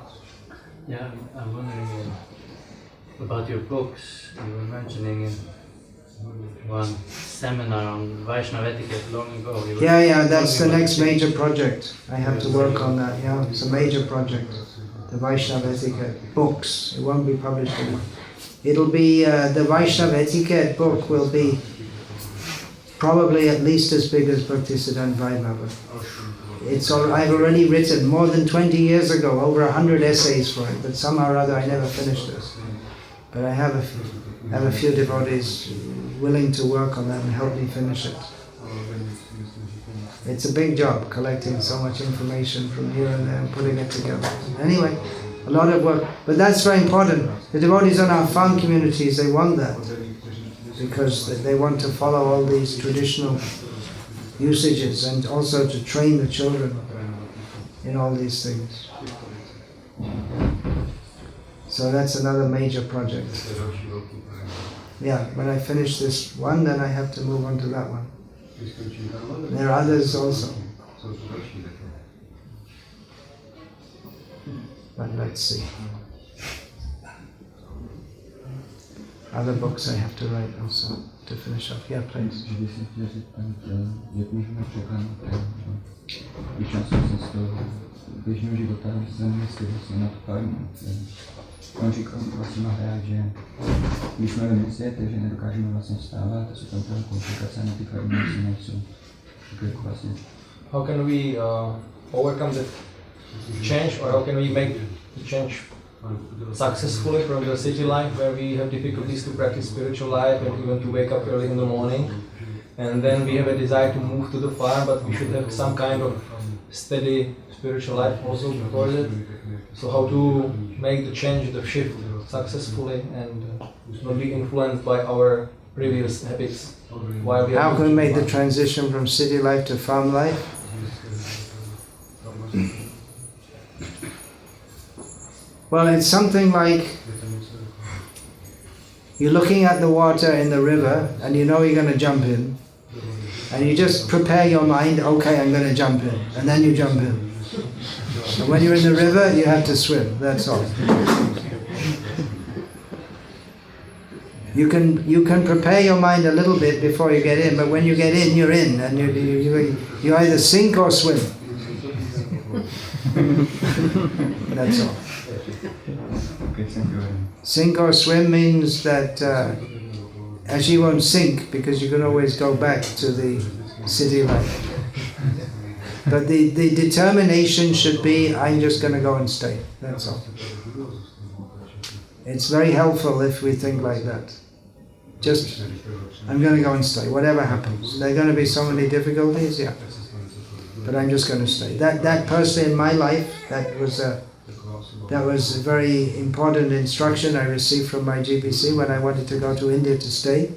Yeah, I'm wondering about your books. You were mentioning in one seminar on Vaishnava etiquette long ago. Yeah, that's the next major project. I have to work on that, yeah. It's a major project. The Vaishnava etiquette books. It won't be published anymore. It'll be, the Vaishnava etiquette book will be probably at least as big as Bhaktisiddhanta Vaibhava. I've already written more than 20 years ago, over 100 essays for it, but somehow or other I never finished it. But I have a few devotees willing to work on that and help me finish it. It's a big job, collecting so much information from here and there and putting it together. Anyway, a lot of work, but that's very important. The devotees in our farm communities, they want that, because they want to follow all these traditional usages and also to train the children in all these things. So that's another major project. Yeah, when I finish this one, then I have to move on to that one. There are others also. But let's see. Other books I have to write also to finish off. Yeah, please. Jak můžeme překládat účastnost z toho běžného života zeměstí vlastně nad farmou. On říkal vlastně Maharaj, že když jsme ve městě, takže nedokážeme vlastně vstávat, to jsou tam teda komplikace na ty farmy, asi nejsou. Tak vlastně. How can we overcome that change, or how can we make the change successfully from the city life where we have difficulties to practice spiritual life and even to wake up early in the morning, and then we have a desire to move to the farm, but we should have some kind of steady spiritual life also before that. So how to make the change, the shift successfully and not be influenced by our previous habits. While we how can we make the transition from city life to farm life? Well, it's something like you're looking at the water in the river and you know you're going to jump in, and you just prepare your mind, okay, I'm going to jump in, and then you jump in. And when you're in the river, you have to swim, that's all. You can prepare your mind a little bit before you get in, but when you get in, you're in, and you either sink or swim. That's all. Sink or swim means that actually you won't sink because you can always go back to the city life. But the determination should be, I'm just going to go and stay. That's all. It's very helpful if we think like that. Just, I'm going to go and stay, whatever happens. There are going to be so many difficulties, yeah. But I'm just going to stay. That personally in my life, that was a very important instruction I received from my GBC when I wanted to go to India to stay.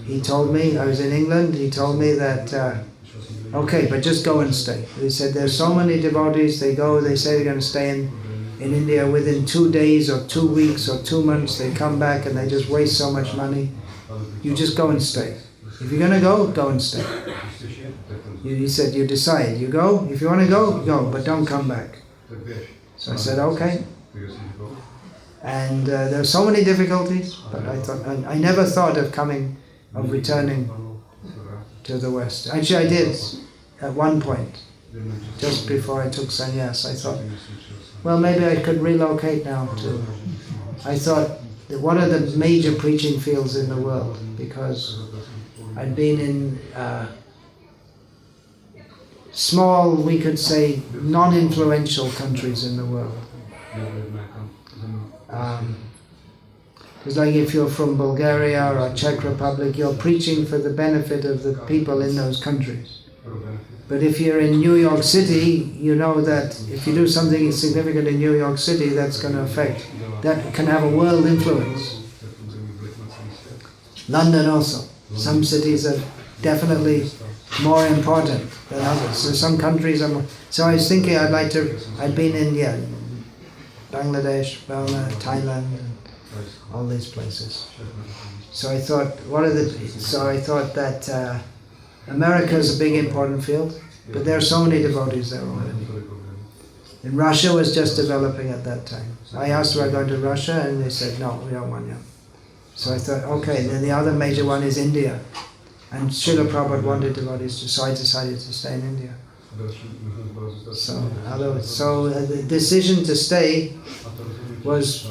He told me, I was in England, he told me that, okay, but just go and stay. He said, there's so many devotees, they say they're going to stay in India within 2 days or 2 weeks or 2 months, they come back and they just waste so much money. You just go and stay. If you're going to go, go and stay. He said, you decide, you go, if you want to go, go, but don't come back. So I said, okay. And there were so many difficulties, but I never thought of returning to the West. Actually I did at one point, just before I took sannyas. I thought, well, maybe I could relocate now to, I thought, what are the major preaching fields in the world? Because I'd been in small, we could say, non-influential countries in the world. Because like if you're from Bulgaria or Czech Republic, you're preaching for the benefit of the people in those countries. But if you're in New York City, you know that if you do something significant in New York City, that's going to affect, that can have a world influence. London also. Some cities are definitely more important than others. So some countries are more, so I was thinking I'd been in Bangladesh, Burma, Thailand, and all these places. So I thought, I thought that America is a big important field, but there are so many devotees there already. And Russia was just developing at that time. I asked were I going to Russia, and they said, no, we don't want you. So I thought, okay, then the other major one is India. And Srila Prabhupada wanted devotees, so I decided to stay in India. So the decision to stay was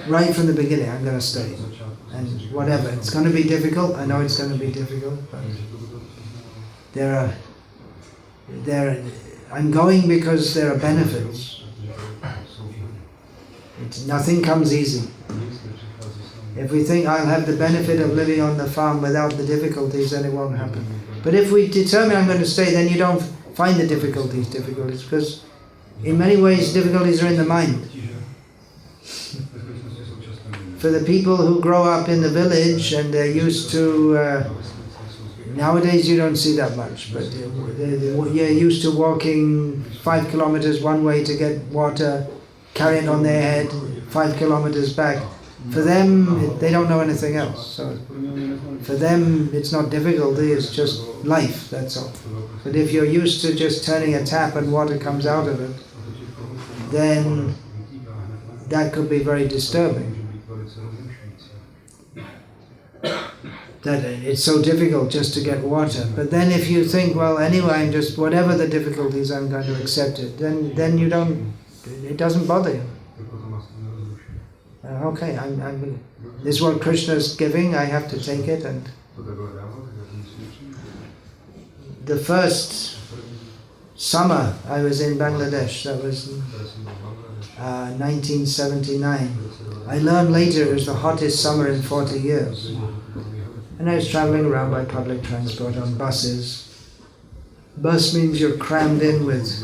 right from the beginning. I'm going to stay, and whatever. It's going to be difficult. I know it's going to be difficult, but I'm going because there are benefits. Nothing comes easy. If we think I'll have the benefit of living on the farm without the difficulties, then it won't happen. But if we determine I'm going to stay, then you don't find the difficulties, because in many ways difficulties are in the mind. For the people who grow up in the village and they're used to, nowadays you don't see that much, but you're used to walking 5 kilometers one way to get water, carry it on their head, 5 kilometers back. For them, they don't know anything else. So for them, it's not difficulty, it's just life, that's all. But if you're used to just turning a tap and water comes out of it, then that could be very disturbing. That it's so difficult just to get water. But then if you think, well, anyway, I'm just, whatever the difficulties, I'm going to accept it, then you don't, it doesn't bother you. Okay, this is what Krishna is giving, I have to take it. And the first summer I was in Bangladesh, that was 1979. I learned later it was the hottest summer in 40 years. And I was traveling around by public transport on buses. Bus means you're crammed in with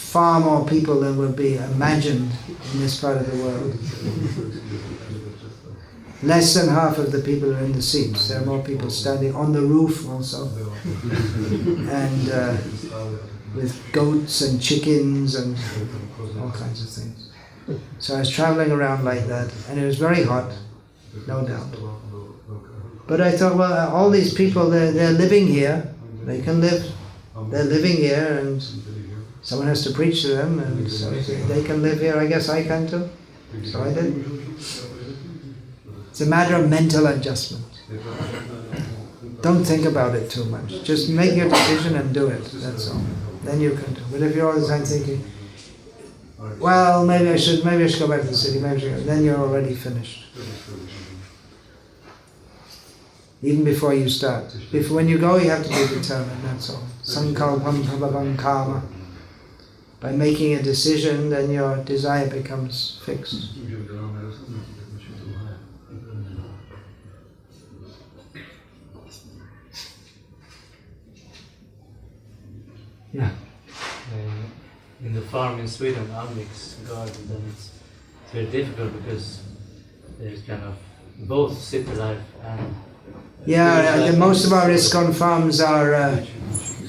far more people than would be imagined in this part of the world. Less than half of the people are in the seats. There are more people standing on the roof also. And with goats and chickens and all kinds of things. So I was traveling around like that, and it was very hot, no doubt. But I thought, well, all these people, they're living here. They can live. They're living here, and someone has to preach to them, and so they can live here. I guess I can too. So I did. It's a matter of mental adjustment. Don't think about it too much. Just make your decision and do it. That's all. Then you can do. But if you're all the time thinking, well, maybe I should go back to the city, then you're already finished. Even before you start. When you go, you have to be determined, that's all. Sankalpam prabhavam karma. By making a decision, then your desire becomes fixed. Yeah. In the farm in Sweden, Amvik's garden, then it's very difficult because there's kind of both city life and... Most of our ISKCON farms are,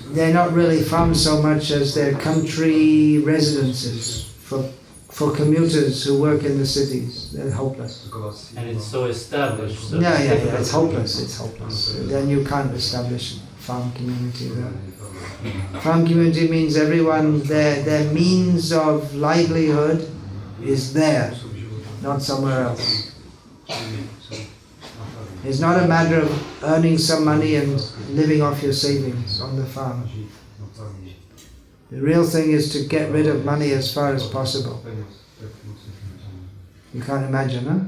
they're not really farms so much as they're country residences for commuters who work in the cities. They're hopeless. And it's so established. So it's hopeless. Then you can't establish farm community there. Farm community means everyone, their means of livelihood is there, not somewhere else. It's not a matter of earning some money and living off your savings on the farm. The real thing is to get rid of money as far as possible. You can't imagine, huh?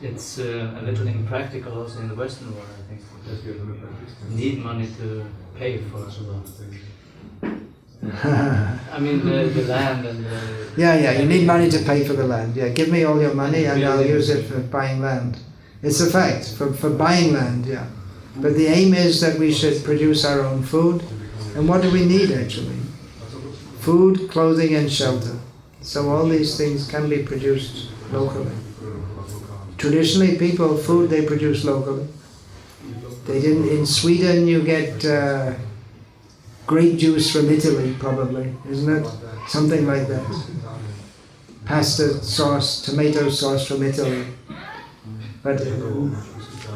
It's a little impractical also in the Western world, I think, because you need money to pay for I mean the land and the... you need money to pay for the land. Give me all your money and I'll use it for buying land. It's a fact, for buying land, But the aim is that we should produce our own food. And what do we need actually? Food, clothing and shelter. So all these things can be produced locally. Traditionally food they produce locally. They didn't, in Sweden you get grape juice from Italy, probably, isn't it? Something like that. Pasta sauce, tomato sauce from Italy. But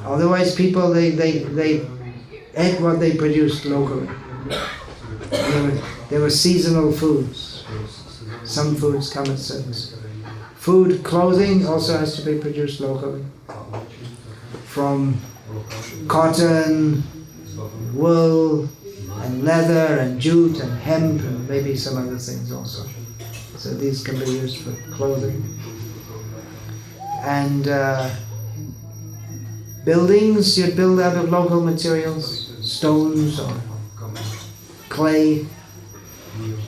otherwise people, they ate what they produced locally. There were seasonal foods. Some foods come at certain. Food, clothing also has to be produced locally. From cotton, wool, and leather, and jute, and hemp, and maybe some other things also. So these can be used for clothing. And buildings, you'd build out of local materials, stones or clay,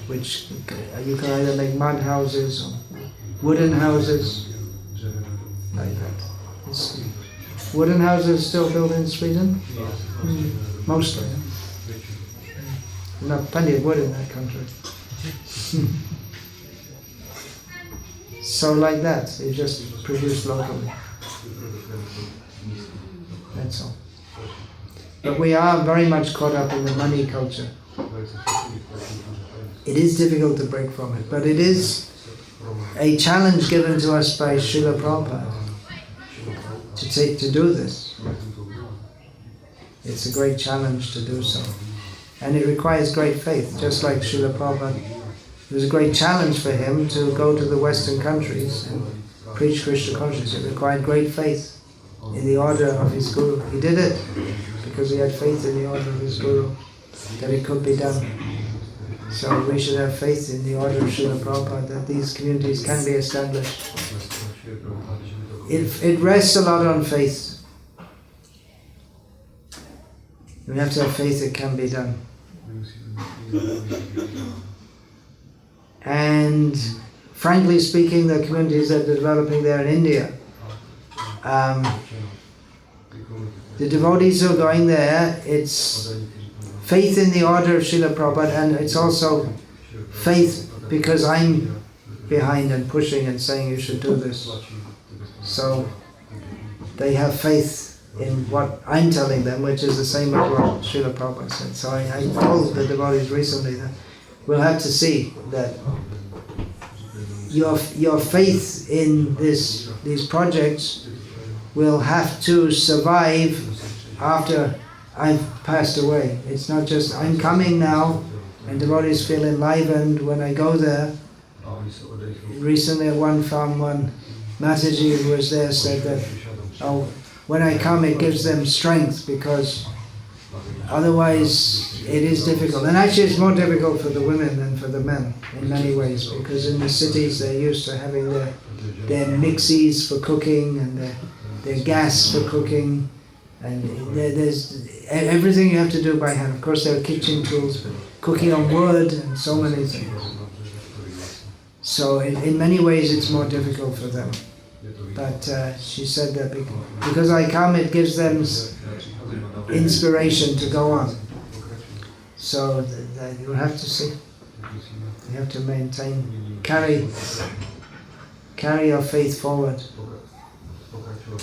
which you can either make mud houses or wooden houses, like that. Wooden houses still built in Sweden? Mostly. Not plenty of wood in that country. So like that, you just produce locally. That's all. But we are very much caught up in the money culture. It is difficult to break from it, but it is a challenge given to us by Srila Prabhupada to do this. It's a great challenge to do so. And it requires great faith, just like Srila Prabhupada. It was a great challenge for him to go to the Western countries and preach Krishna consciousness. It required great faith in the order of his Guru. He did it because he had faith in the order of his Guru, that it could be done. So we should have faith in the order of Srila Prabhupada, that these communities can be established. It rests a lot on faith. We have to have faith it can be done. And frankly speaking, the communities that are developing there in India, the devotees who are going there, it's faith in the order of Srila Prabhupada, and it's also faith because I'm behind and pushing and saying you should do this. So they have faith in what I'm telling them, which is the same as what Srila Prabhupada said. So I told the devotees recently that we'll have to see that your faith in these projects will have to survive after I've passed away. It's not just I'm coming now and devotees feel enlivened when I go there. Recently at one farm, one Mataji who was there said that when I come it gives them strength, because otherwise it is difficult. And actually it's more difficult for the women than for the men in many ways, because in the cities they're used to having their mixies for cooking and their gas for cooking, and there's everything you have to do by hand. Of course there are kitchen tools, but cooking on wood and so many things. So in many ways it's more difficult for them. But she said that because I come it gives them inspiration to go on. So you have to see. You have to maintain, carry your faith forward.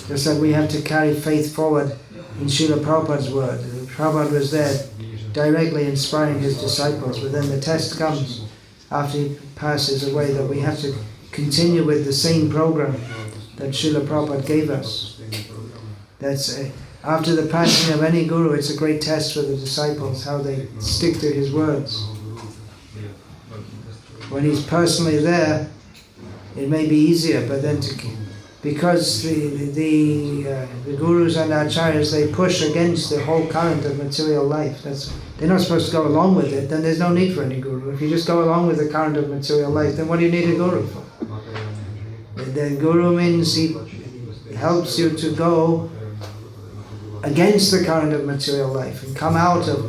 Just like we have to carry faith forward in Srila Prabhupada's word. Prabhupada was there directly inspiring his disciples, but then the test comes after he passes away that we have to continue with the same program that Srila Prabhupada gave us. That's after the passing of any guru, it's a great test for the disciples, how they stick to his words. When he's personally there, it may be easier, but then because the gurus and acharyas, they push against the whole current of material life. They're not supposed to go along with it, then there's no need for any guru. If you just go along with the current of material life, then what do you need a guru for? The guru means he helps you to go against the current of material life and come out of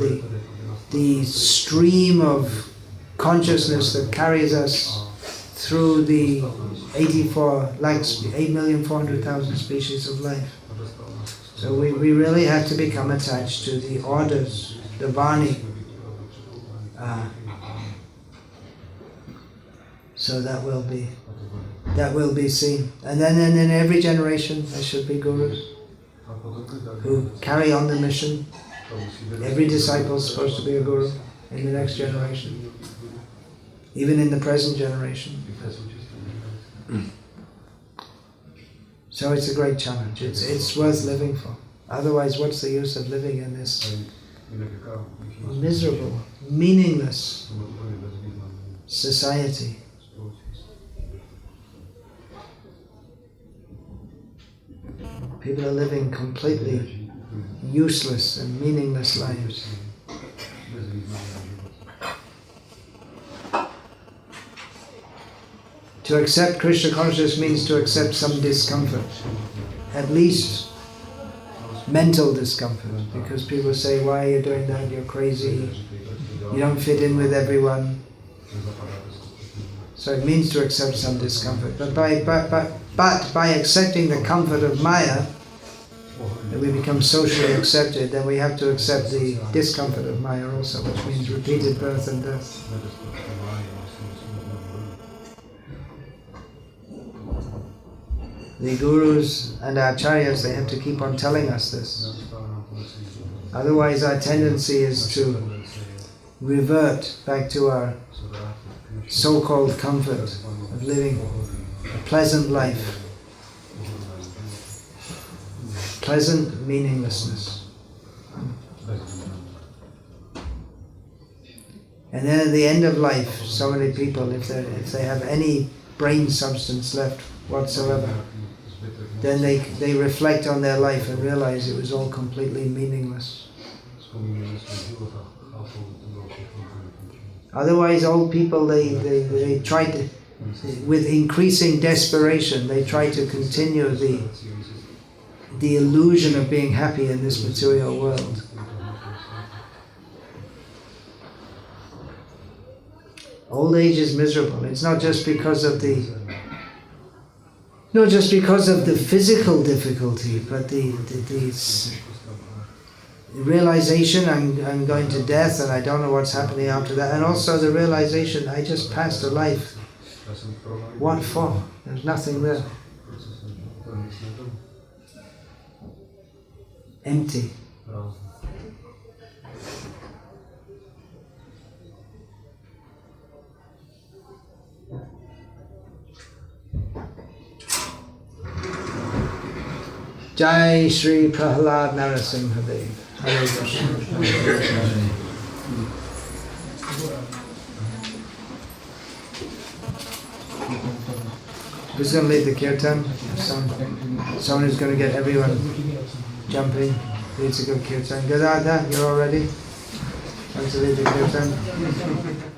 the stream of consciousness that carries us through the 8,400,000 species of life. So we really have to become attached to the orders, the Vani. So that will be seen. And then in every generation there should be gurus who carry on the mission. Every disciple is supposed to be a guru. in the next generation, even in the present generation. So it's a great challenge. It's worth living for. Otherwise, what's the use of living in this miserable, meaningless society? People are living completely useless and meaningless lives. To accept Krishna consciousness means to accept some discomfort, at least mental discomfort, because people say, why are you doing that, you're crazy, you don't fit in with everyone. So it means to accept some discomfort. But by accepting the comfort of Maya, that we become socially accepted, then we have to accept the discomfort of Maya also, which means repeated birth and death. The gurus and acharyas, they have to keep on telling us this. Otherwise our tendency is to revert back to our so-called comfort of living a pleasant life. Pleasant meaninglessness. And then at the end of life, so many people, if they have any brain substance left whatsoever, then they reflect on their life and realize it was all completely meaningless. Otherwise, old people, they try to, with increasing desperation, they try to continue the illusion of being happy in this material world. Old age is miserable. It's not just because of the physical difficulty, but the realization I'm going to death and I don't know what's happening after that, and also the realization I just passed a life. What for? There's nothing there. Empty. Jai Shri Prahlad Narasimhadev. Hare Krishna. Who's going to lead the kirtan? Someone who's going to get everyone jumping. Leads a good kirtan. Gadadha, you're all ready? Want to lead the kirtan?